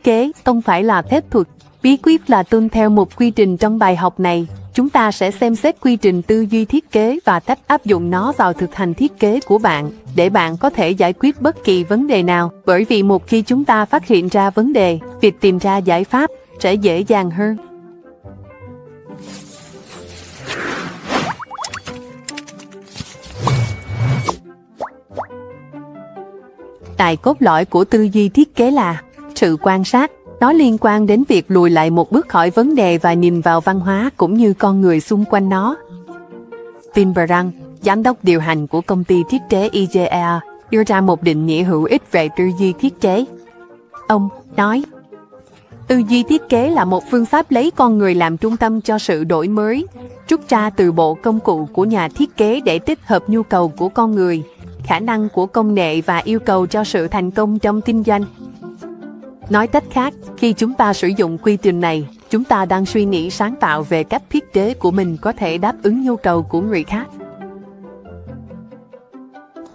kế, không phải là phép thuật. Bí quyết là tuân theo một quy trình. Trong bài học này, chúng ta sẽ xem xét quy trình tư duy thiết kế và cách áp dụng nó vào thực hành thiết kế của bạn, để bạn có thể giải quyết bất kỳ vấn đề nào. Bởi vì một khi chúng ta phát hiện ra vấn đề, việc tìm ra giải pháp sẽ dễ dàng hơn. Tại cốt lõi của tư duy thiết kế là sự quan sát. Nó liên quan đến việc lùi lại một bước khỏi vấn đề và nhìn vào văn hóa cũng như con người xung quanh nó. Tim Brand, giám đốc điều hành của công ty thiết kế IGEA, đưa ra một định nghĩa hữu ích về tư duy thiết kế. Ông nói, tư duy thiết kế là một phương pháp lấy con người làm trung tâm cho sự đổi mới, rút ra từ bộ công cụ của nhà thiết kế để tích hợp nhu cầu của con người, khả năng của công nghệ và yêu cầu cho sự thành công trong kinh doanh. Nói cách khác, khi chúng ta sử dụng quy trình này, chúng ta đang suy nghĩ sáng tạo về cách thiết kế của mình có thể đáp ứng nhu cầu của người khác.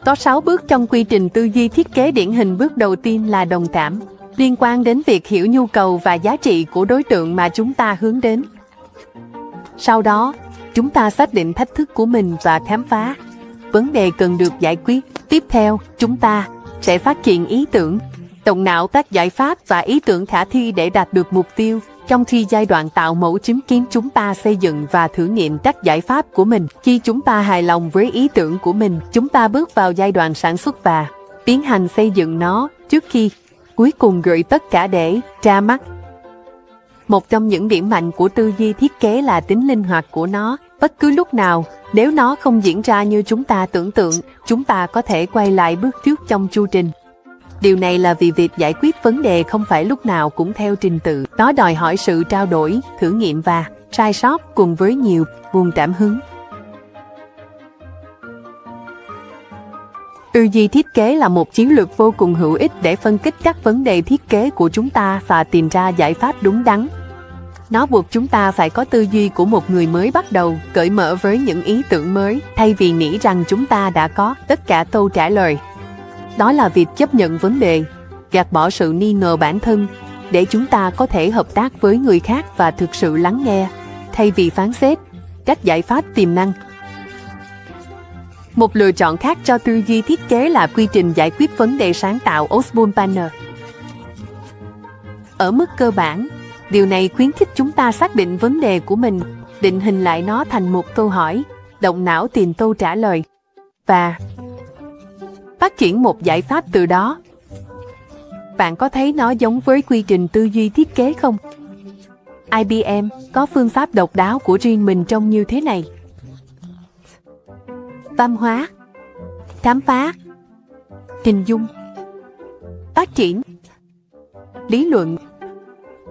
Có 6 bước trong quy trình tư duy thiết kế điển hình. Bước đầu tiên là đồng cảm, liên quan đến việc hiểu nhu cầu và giá trị của đối tượng mà chúng ta hướng đến. Sau đó, chúng ta xác định thách thức của mình và khám phá vấn đề cần được giải quyết. Tiếp theo, chúng ta sẽ phát triển ý tưởng, động não các giải pháp và ý tưởng khả thi để đạt được mục tiêu. Trong khi giai đoạn tạo mẫu chứng kiến, chúng ta xây dựng và thử nghiệm các giải pháp của mình. Khi chúng ta hài lòng với ý tưởng của mình, chúng ta bước vào giai đoạn sản xuất và tiến hành xây dựng nó trước khi cuối cùng gửi tất cả để ra mắt. Một trong những điểm mạnh của tư duy thiết kế là tính linh hoạt của nó. Bất cứ lúc nào, nếu nó không diễn ra như chúng ta tưởng tượng, chúng ta có thể quay lại bước trước trong chu trình. Điều này là vì việc giải quyết vấn đề không phải lúc nào cũng theo trình tự. Nó đòi hỏi sự trao đổi, thử nghiệm và sai sót cùng với nhiều nguồn cảm hứng. Tư duy thiết kế là một chiến lược vô cùng hữu ích để phân tích các vấn đề thiết kế của chúng ta và tìm ra giải pháp đúng đắn. Nó buộc chúng ta phải có tư duy của một người mới bắt đầu, cởi mở với những ý tưởng mới, thay vì nghĩ rằng chúng ta đã có tất cả câu trả lời. Đó là việc chấp nhận vấn đề, gạt bỏ sự nghi ngờ bản thân, để chúng ta có thể hợp tác với người khác và thực sự lắng nghe, thay vì phán xét các giải pháp tiềm năng. Một lựa chọn khác cho tư duy thiết kế là quy trình giải quyết vấn đề sáng tạo Osborne Panner. Ở mức cơ bản, điều này khuyến khích chúng ta xác định vấn đề của mình, định hình lại nó thành một câu hỏi, động não tìm câu trả lời, và phát triển một giải pháp từ đó. Bạn có thấy nó giống với quy trình tư duy thiết kế không? IBM có phương pháp độc đáo của riêng mình trông như thế này: văn hóa, khám phá, hình dung, phát triển, lý luận,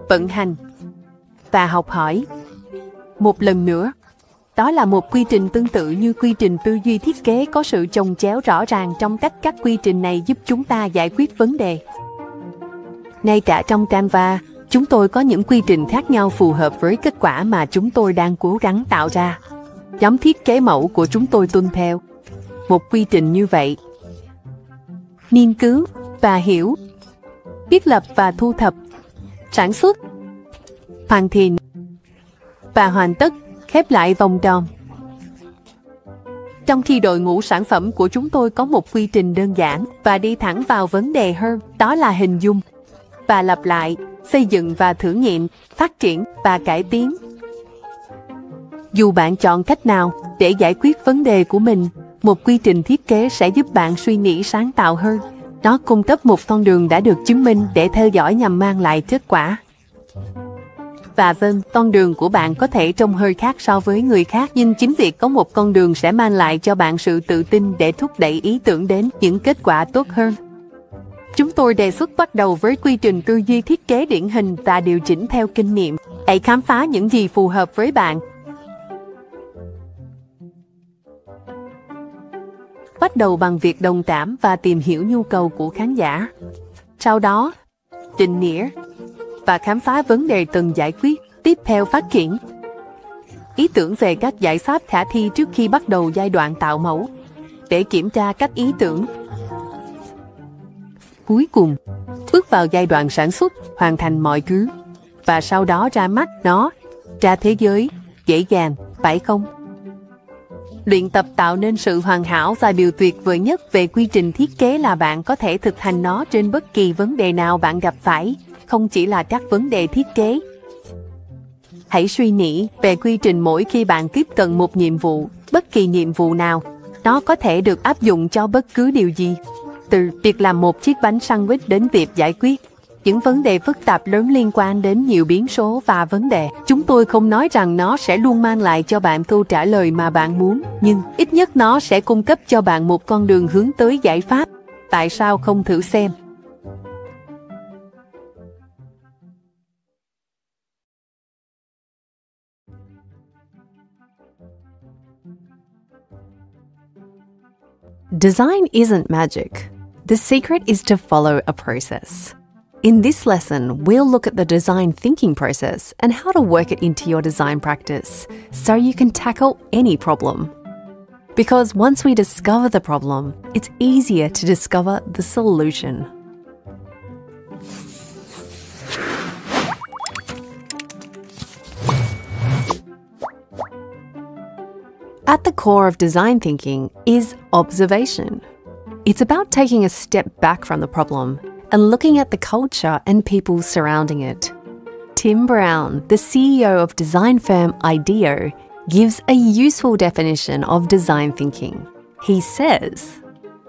vận hành và học hỏi. Một lần nữa, đó là một quy trình tương tự như quy trình tư duy thiết kế, có sự chồng chéo rõ ràng trong cách các quy trình này giúp chúng ta giải quyết vấn đề. Ngay cả trong Canva, chúng tôi có những quy trình khác nhau phù hợp với kết quả mà chúng tôi đang cố gắng tạo ra. Nhóm thiết kế mẫu của chúng tôi tuân theo một quy trình như vậy: nghiên cứu và hiểu, thiết lập và thu thập, sản xuất, hoàn thiện và hoàn tất, khép lại vòng tròn. Trong khi đội ngũ sản phẩm của chúng tôi có một quy trình đơn giản và đi thẳng vào vấn đề hơn, đó là hình dung và lặp lại, xây dựng và thử nghiệm, phát triển và cải tiến. Dù bạn chọn cách nào để giải quyết vấn đề của mình, một quy trình thiết kế sẽ giúp bạn suy nghĩ sáng tạo hơn. Nó cung cấp một con đường đã được chứng minh để theo dõi nhằm mang lại kết quả. Và vâng, con đường của bạn có thể trông hơi khác so với người khác, nhưng chính việc có một con đường sẽ mang lại cho bạn sự tự tin để thúc đẩy ý tưởng đến những kết quả tốt hơn. Chúng tôi đề xuất bắt đầu với quy trình tư duy thiết kế điển hình và điều chỉnh theo kinh nghiệm. Hãy khám phá những gì phù hợp với bạn. Bắt đầu bằng việc đồng cảm và tìm hiểu nhu cầu của khán giả. Sau đó, định nghĩa và khám phá vấn đề cần giải quyết. Tiếp theo, phát triển ý tưởng về các giải pháp khả thi trước khi bắt đầu giai đoạn tạo mẫu, để kiểm tra các ý tưởng. Cuối cùng, bước vào giai đoạn sản xuất, hoàn thành mọi thứ, và sau đó ra mắt nó, ra thế giới, dễ dàng, phải không? Luyện tập tạo nên sự hoàn hảo và điều tuyệt vời nhất về quy trình thiết kế là bạn có thể thực hành nó trên bất kỳ vấn đề nào bạn gặp phải, không chỉ là các vấn đề thiết kế. Hãy suy nghĩ về quy trình mỗi khi bạn tiếp cận một nhiệm vụ, bất kỳ nhiệm vụ nào. Nó có thể được áp dụng cho bất cứ điều gì, từ việc làm một chiếc bánh sandwich đến việc giải quyết những vấn đề phức tạp lớn liên quan đến nhiều biến số và vấn đề. Chúng tôi không nói rằng nó sẽ luôn mang lại cho bạn câu trả lời mà bạn muốn, nhưng ít nhất nó sẽ cung cấp cho bạn một con đường hướng tới giải pháp. Tại sao không thử xem? Design isn't magic. The secret is to follow a process. In this lesson, we'll look at the design thinking process and how to work it into your design practice so you can tackle any problem. Because once we discover the problem, it's easier to discover the solution. At the core of design thinking is observation. It's about taking a step back from the problem and looking at the culture and people surrounding it. Tim Brown, the CEO of design firm IDEO, gives a useful definition of design thinking. He says,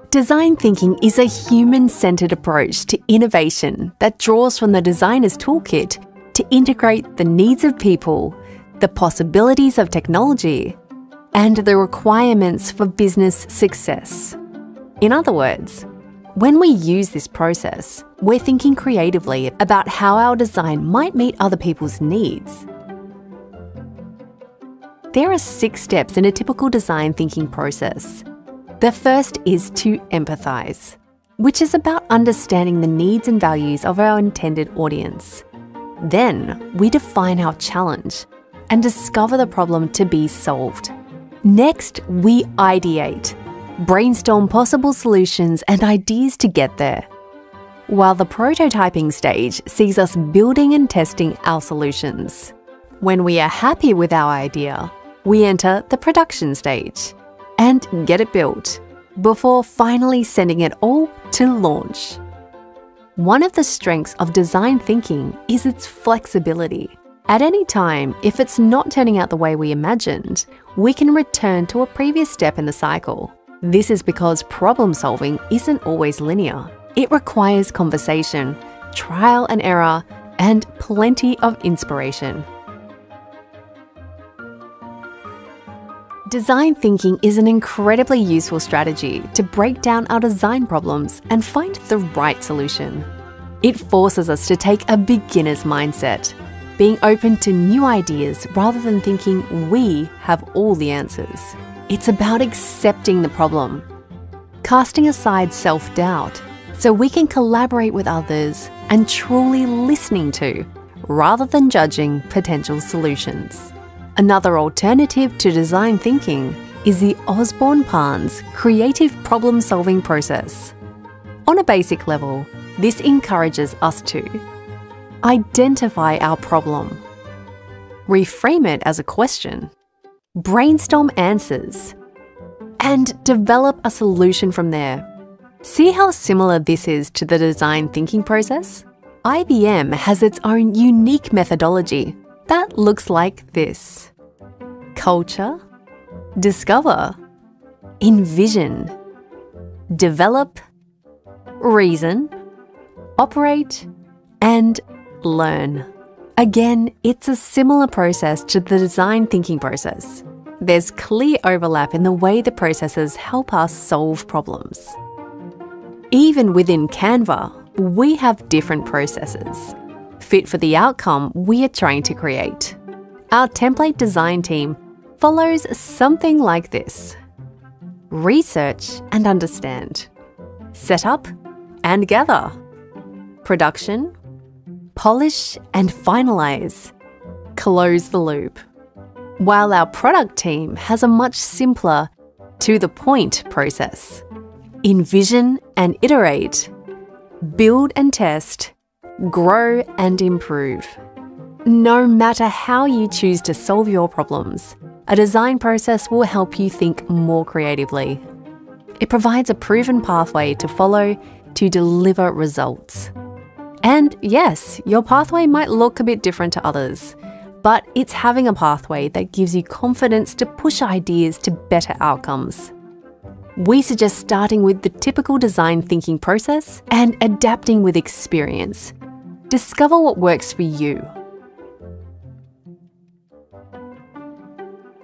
"Design thinking is a human-centered approach to innovation that draws from the designer's toolkit to integrate the needs of people, the possibilities of technology, and the requirements for business success." In other words, when we use this process, we're thinking creatively about how our design might meet other people's needs. There are 6 steps in a typical design thinking process. The first is to empathize, which is about understanding the needs and values of our intended audience. Then we define our challenge and discover the problem to be solved. Next, we ideate, brainstorm possible solutions and ideas to get there, while the prototyping stage sees us building and testing our solutions. When we are happy with our idea, we enter the production stage and get it built before finally sending it all to launch. One of the strengths of design thinking is its flexibility. At any time, if it's not turning out the way we imagined, we can return to a previous step in the cycle. This is because problem solving isn't always linear. It requires conversation, trial and error, and plenty of inspiration. Design thinking is an incredibly useful strategy to break down our design problems and find the right solution. It forces us to take a beginner's mindset, being open to new ideas rather than thinking we have all the answers. It's about accepting the problem, casting aside self-doubt, so we can collaborate with others and truly listening to, rather than judging potential solutions. Another alternative to design thinking is the Osborne-Parnes creative problem-solving process. On a basic level, this encourages us to identify our problem, reframe it as a question, brainstorm answers, and develop a solution from there. See how similar this is to the design thinking process? IBM has its own unique methodology that looks like this: culture, discover, envision, develop, reason, operate, and learn. Again, it's a similar process to the design thinking process. There's clear overlap in the way the processes help us solve problems. Even within Canva, we have different processes, fit for the outcome we are trying to create. Our template design team follows something like this: research and understand, set up and gather, production, polish and finalize, close the loop. While our product team has a much simpler, to the point process: envision and iterate, build and test, grow and improve. No matter how you choose to solve your problems, a design process will help you think more creatively. It provides a proven pathway to follow to deliver results. And yes, your pathway might look a bit different to others, but it's having a pathway that gives you confidence to push ideas to better outcomes. We suggest starting with the typical design thinking process and adapting with experience. Discover what works for you.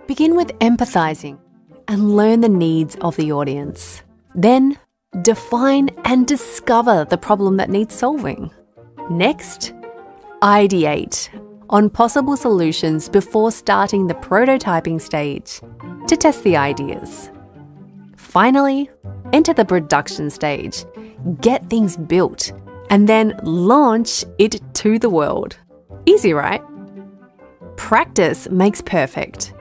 Begin with empathizing and learn the needs of the audience. Then, define and discover the problem that needs solving. Next, ideate on possible solutions before starting the prototyping stage to test the ideas. Finally, enter the production stage, get things built, and then launch it to the world. Easy, right? Practice makes perfect.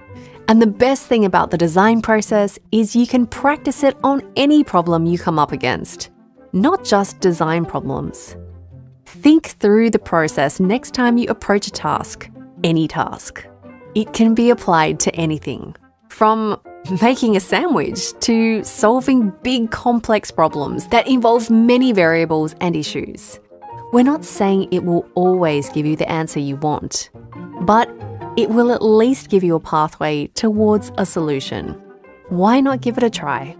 And the best thing about the design process is you can practice it on any problem you come up against, not just design problems. Think through the process next time you approach a task, any task. It can be applied to anything, from making a sandwich to solving big complex problems that involve many variables and issues. We're not saying it will always give you the answer you want, but it will at least give you a pathway towards a solution. Why not give it a try?